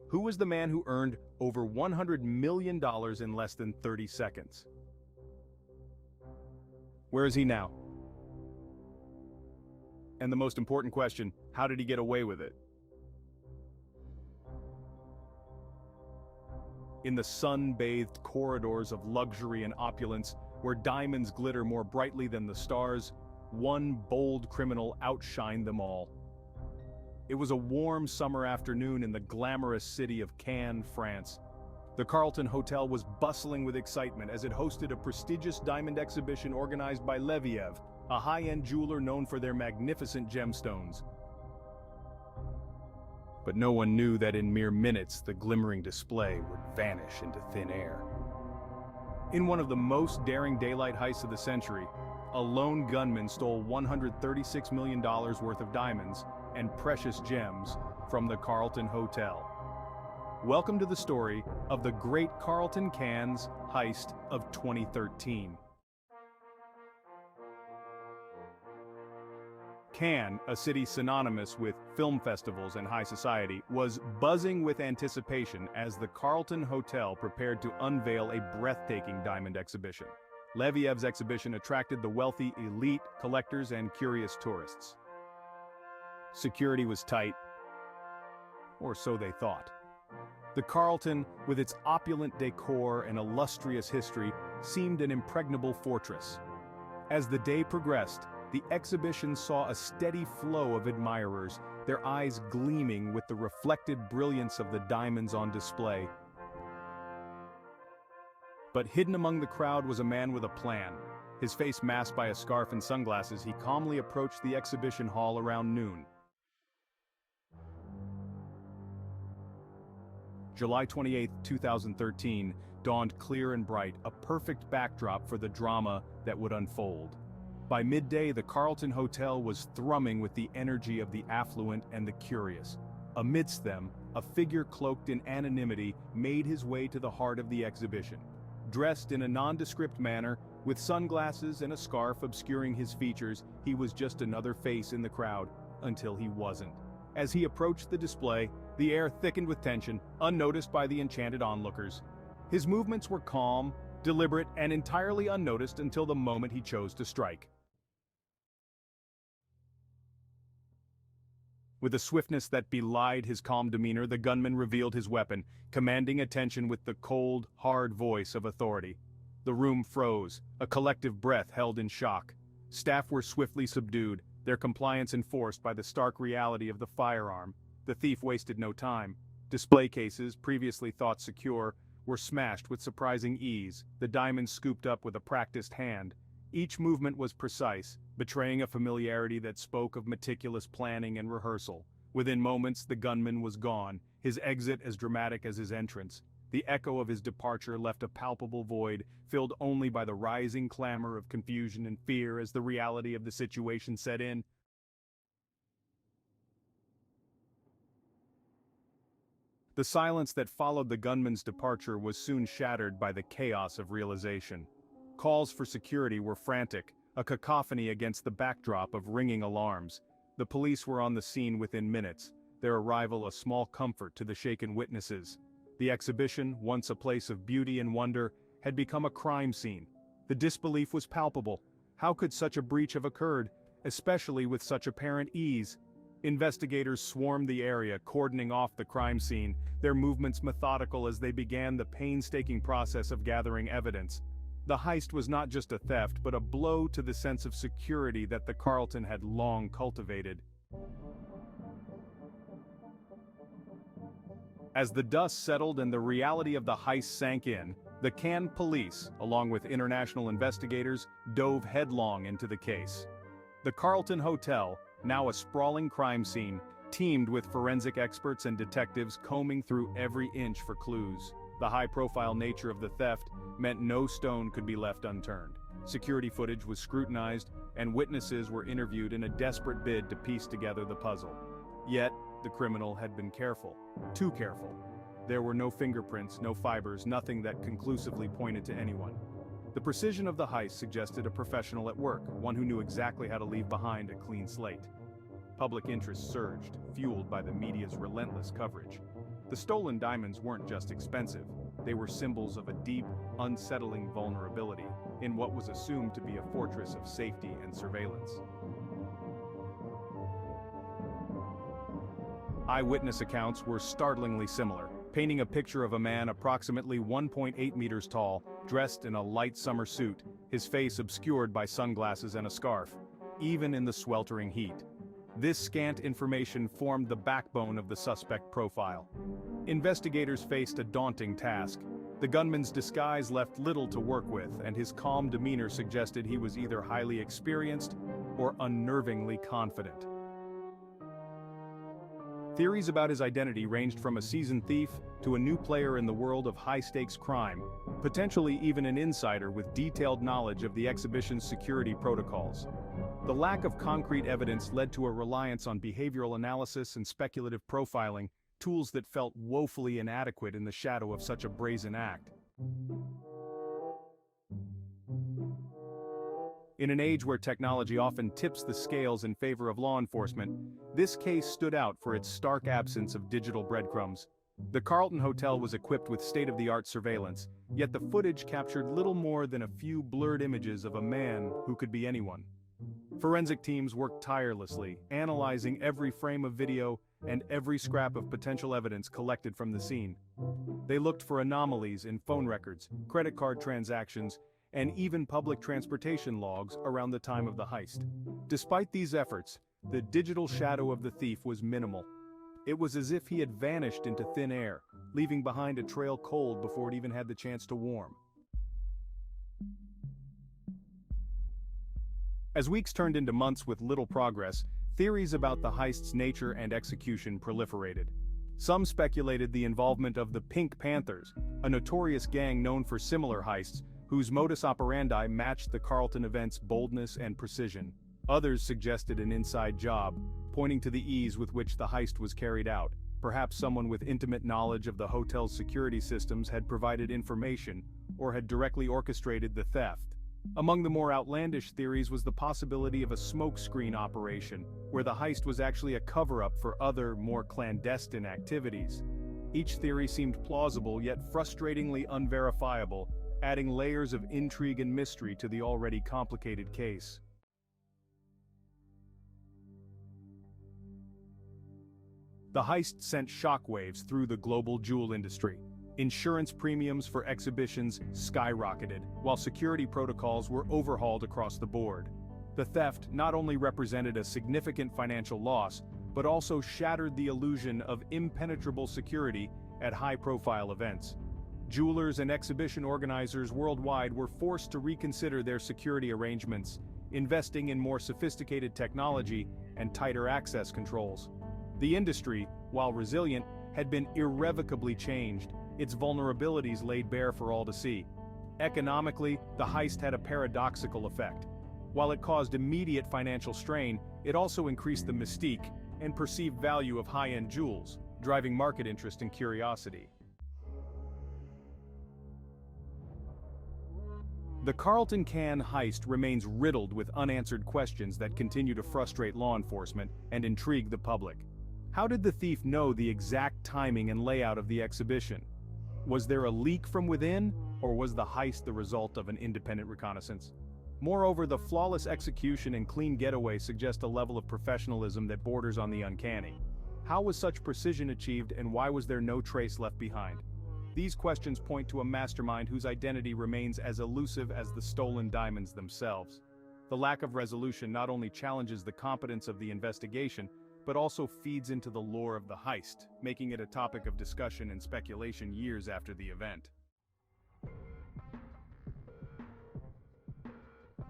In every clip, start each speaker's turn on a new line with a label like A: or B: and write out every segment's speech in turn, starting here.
A: Who was the man who earned over $100 million in less than 30 seconds? Where is he now? And the most important question, how did he get away with it? In the sun-bathed corridors of luxury and opulence, where diamonds glitter more brightly than the stars, one bold criminal outshined them all. It was a warm summer afternoon in the glamorous city of Cannes, France. The Carlton Hotel was bustling with excitement as it hosted a prestigious diamond exhibition organized by Leviev, a high-end jeweler known for their magnificent gemstones. But no one knew that in mere minutes the glimmering display would vanish into thin air. In one of the most daring daylight heists of the century, a lone gunman stole $136 million worth of diamonds and precious gems from the Carlton Hotel. Welcome to the story of the Great Carlton Cannes Heist of 2013. Cannes, a city synonymous with film festivals and high society, was buzzing with anticipation as the Carlton Hotel prepared to unveil a breathtaking diamond exhibition. Leviev's exhibition attracted the wealthy elite, collectors, and curious tourists. Security was tight, or so they thought. The Carlton, with its opulent decor and illustrious history, seemed an impregnable fortress. As the day progressed, the exhibition saw a steady flow of admirers, their eyes gleaming with the reflected brilliance of the diamonds on display. But hidden among the crowd was a man with a plan. His face masked by a scarf and sunglasses, he calmly approached the exhibition hall around noon. July 28, 2013, dawned clear and bright, a perfect backdrop for the drama that would unfold. By midday, the Carlton Hotel was thrumming with the energy of the affluent and the curious. Amidst them, a figure cloaked in anonymity made his way to the heart of the exhibition. Dressed in a nondescript manner, with sunglasses and a scarf obscuring his features, he was just another face in the crowd, until he wasn't. As he approached the display, the air thickened with tension, unnoticed by the enchanted onlookers. His movements were calm, deliberate, and entirely unnoticed until the moment he chose to strike. With a swiftness that belied his calm demeanor, the gunman revealed his weapon, commanding attention with the cold, hard voice of authority. The room froze, a collective breath held in shock. Staff were swiftly subdued, their compliance enforced by the stark reality of the firearm. The thief wasted no time. Display cases, previously thought secure, were smashed with surprising ease, the diamonds scooped up with a practiced hand. Each movement was precise, betraying a familiarity that spoke of meticulous planning and rehearsal. Within moments, the gunman was gone, his exit as dramatic as his entrance. The echo of his departure left a palpable void, filled only by the rising clamor of confusion and fear as the reality of the situation set in. The silence that followed the gunman's departure was soon shattered by the chaos of realization. Calls for security were frantic, a cacophony against the backdrop of ringing alarms. The police were on the scene within minutes, their arrival a small comfort to the shaken witnesses. The exhibition, once a place of beauty and wonder, had become a crime scene. The disbelief was palpable. How could such a breach have occurred, especially with such apparent ease? Investigators swarmed the area, cordoning off the crime scene, their movements methodical as they began the painstaking process of gathering evidence. The heist was not just a theft, but a blow to the sense of security that the Carlton had long cultivated. As the dust settled and the reality of the heist sank in, the Cannes police, along with international investigators, dove headlong into the case. The Carlton Hotel, now a sprawling crime scene, teemed with forensic experts and detectives combing through every inch for clues. The high-profile nature of the theft meant no stone could be left unturned. Security footage was scrutinized, and witnesses were interviewed in a desperate bid to piece together the puzzle. Yet, the criminal had been careful. Too careful. There were no fingerprints, no fibers, nothing that conclusively pointed to anyone. The precision of the heist suggested a professional at work, one who knew exactly how to leave behind a clean slate. Public interest surged, fueled by the media's relentless coverage. The stolen diamonds weren't just expensive, they were symbols of a deep, unsettling vulnerability in what was assumed to be a fortress of safety and surveillance. Eyewitness accounts were startlingly similar, painting a picture of a man approximately 1.8 meters tall, dressed in a light summer suit, his face obscured by sunglasses and a scarf, even in the sweltering heat. This scant information formed the backbone of the suspect profile. Investigators faced a daunting task. The gunman's disguise left little to work with, and his calm demeanor suggested he was either highly experienced or unnervingly confident. Theories about his identity ranged from a seasoned thief to a new player in the world of high-stakes crime, potentially even an insider with detailed knowledge of the exhibition's security protocols. The lack of concrete evidence led to a reliance on behavioral analysis and speculative profiling, tools that felt woefully inadequate in the shadow of such a brazen act. In an age where technology often tips the scales in favor of law enforcement, this case stood out for its stark absence of digital breadcrumbs. The Carlton Hotel was equipped with state-of-the-art surveillance, yet the footage captured little more than a few blurred images of a man who could be anyone. Forensic teams worked tirelessly, analyzing every frame of video and every scrap of potential evidence collected from the scene. They looked for anomalies in phone records, credit card transactions, and even public transportation logs around the time of the heist. Despite these efforts, the digital shadow of the thief was minimal. It was as if he had vanished into thin air, leaving behind a trail cold before it even had the chance to warm. As weeks turned into months with little progress, theories about the heist's nature and execution proliferated. Some speculated the involvement of the Pink Panthers, a notorious gang known for similar heists, whose modus operandi matched the Carlton event's boldness and precision. Others suggested an inside job, pointing to the ease with which the heist was carried out. Perhaps someone with intimate knowledge of the hotel's security systems had provided information, or had directly orchestrated the theft. Among the more outlandish theories was the possibility of a smokescreen operation, where the heist was actually a cover-up for other, more clandestine activities. Each theory seemed plausible yet frustratingly unverifiable, adding layers of intrigue and mystery to the already complicated case. The heist sent shockwaves through the global jewel industry. Insurance premiums for exhibitions skyrocketed, while security protocols were overhauled across the board. The theft not only represented a significant financial loss, but also shattered the illusion of impenetrable security at high-profile events. Jewelers and exhibition organizers worldwide were forced to reconsider their security arrangements, investing in more sophisticated technology and tighter access controls. The industry, while resilient, had been irrevocably changed, its vulnerabilities laid bare for all to see. Economically, the heist had a paradoxical effect. While it caused immediate financial strain, it also increased the mystique and perceived value of high-end jewels, driving market interest and curiosity. The Carlton Can heist remains riddled with unanswered questions that continue to frustrate law enforcement and intrigue the public. How did the thief know the exact timing and layout of the exhibition? Was there a leak from within, or was the heist the result of an independent reconnaissance? Moreover, the flawless execution and clean getaway suggest a level of professionalism that borders on the uncanny. How was such precision achieved, and why was there no trace left behind? These questions point to a mastermind whose identity remains as elusive as the stolen diamonds themselves. The lack of resolution not only challenges the competence of the investigation, but also feeds into the lore of the heist, making it a topic of discussion and speculation years after the event.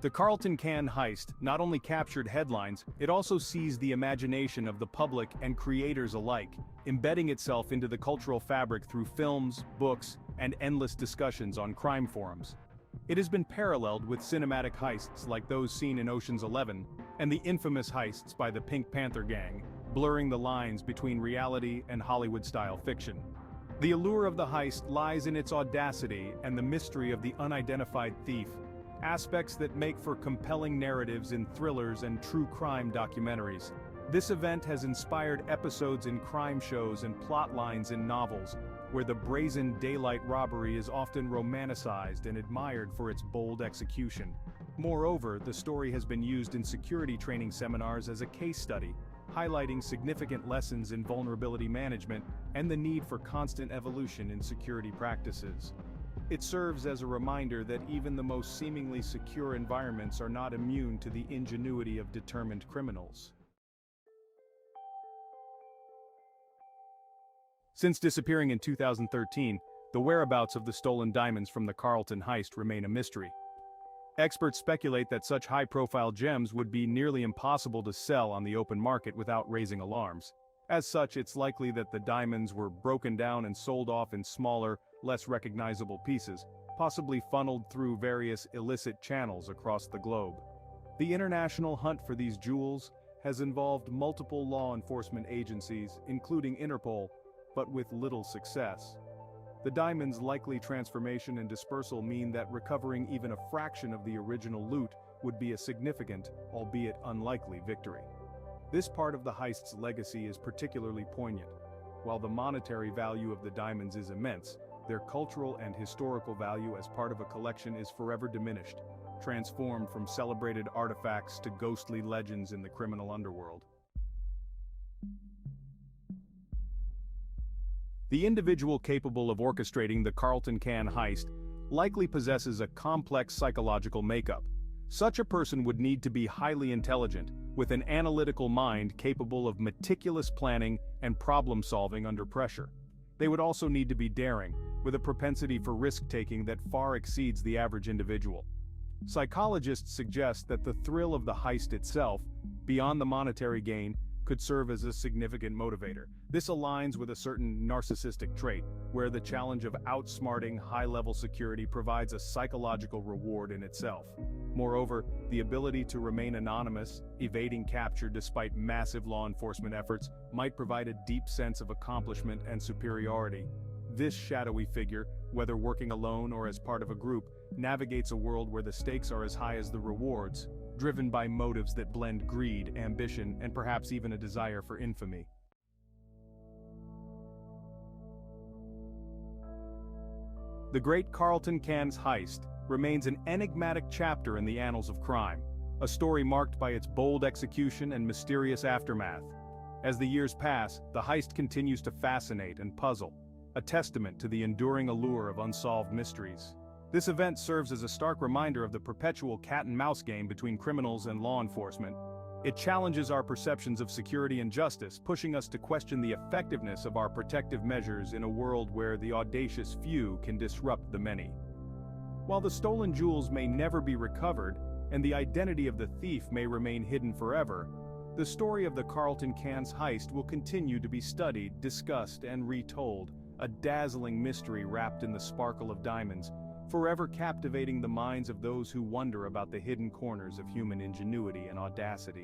A: The Carlton Can heist not only captured headlines, it also seized the imagination of the public and creators alike, embedding itself into the cultural fabric through films, books, and endless discussions on crime forums. It has been paralleled with cinematic heists like those seen in Ocean's 11, and the infamous heists by the Pink Panther gang, blurring the lines between reality and Hollywood-style fiction. The allure of the heist lies in its audacity and the mystery of the unidentified thief, aspects that make for compelling narratives in thrillers and true crime documentaries. This event has inspired episodes in crime shows and plot lines in novels, where the brazen daylight robbery is often romanticized and admired for its bold execution. Moreover, the story has been used in security training seminars as a case study, highlighting significant lessons in vulnerability management and the need for constant evolution in security practices. It serves as a reminder that even the most seemingly secure environments are not immune to the ingenuity of determined criminals. Since disappearing in 2013, the whereabouts of the stolen diamonds from the Carlton heist remain a mystery. Experts speculate that such high-profile gems would be nearly impossible to sell on the open market without raising alarms. As such, it's likely that the diamonds were broken down and sold off in smaller, less recognizable pieces, possibly funneled through various illicit channels across the globe. The international hunt for these jewels has involved multiple law enforcement agencies, including Interpol, but with little success. The diamonds' likely transformation and dispersal mean that recovering even a fraction of the original loot would be a significant, albeit unlikely, victory. This part of the heist's legacy is particularly poignant. While the monetary value of the diamonds is immense, their cultural and historical value as part of a collection is forever diminished, transformed from celebrated artifacts to ghostly legends in the criminal underworld. The individual capable of orchestrating the Carlton Can heist likely possesses a complex psychological makeup. Such a person would need to be highly intelligent, with an analytical mind capable of meticulous planning and problem-solving under pressure. They would also need to be daring, with a propensity for risk-taking that far exceeds the average individual. Psychologists suggest that the thrill of the heist itself, beyond the monetary gain, could serve as a significant motivator. This aligns with a certain narcissistic trait, where the challenge of outsmarting high-level security provides a psychological reward in itself. Moreover, the ability to remain anonymous, evading capture despite massive law enforcement efforts, might provide a deep sense of accomplishment and superiority. This shadowy figure, whether working alone or as part of a group, navigates a world where the stakes are as high as the rewards, driven by motives that blend greed, ambition, and perhaps even a desire for infamy. The Great Carlton Can's heist remains an enigmatic chapter in the annals of crime, a story marked by its bold execution and mysterious aftermath. As the years pass, the heist continues to fascinate and puzzle, a testament to the enduring allure of unsolved mysteries. This event serves as a stark reminder of the perpetual cat-and-mouse game between criminals and law enforcement. It challenges our perceptions of security and justice, pushing us to question the effectiveness of our protective measures in a world where the audacious few can disrupt the many. While the stolen jewels may never be recovered, and the identity of the thief may remain hidden forever, the story of the Carlton Can's heist will continue to be studied, discussed, and retold, a dazzling mystery wrapped in the sparkle of diamonds, forever captivating the minds of those who wonder about the hidden corners of human ingenuity and audacity.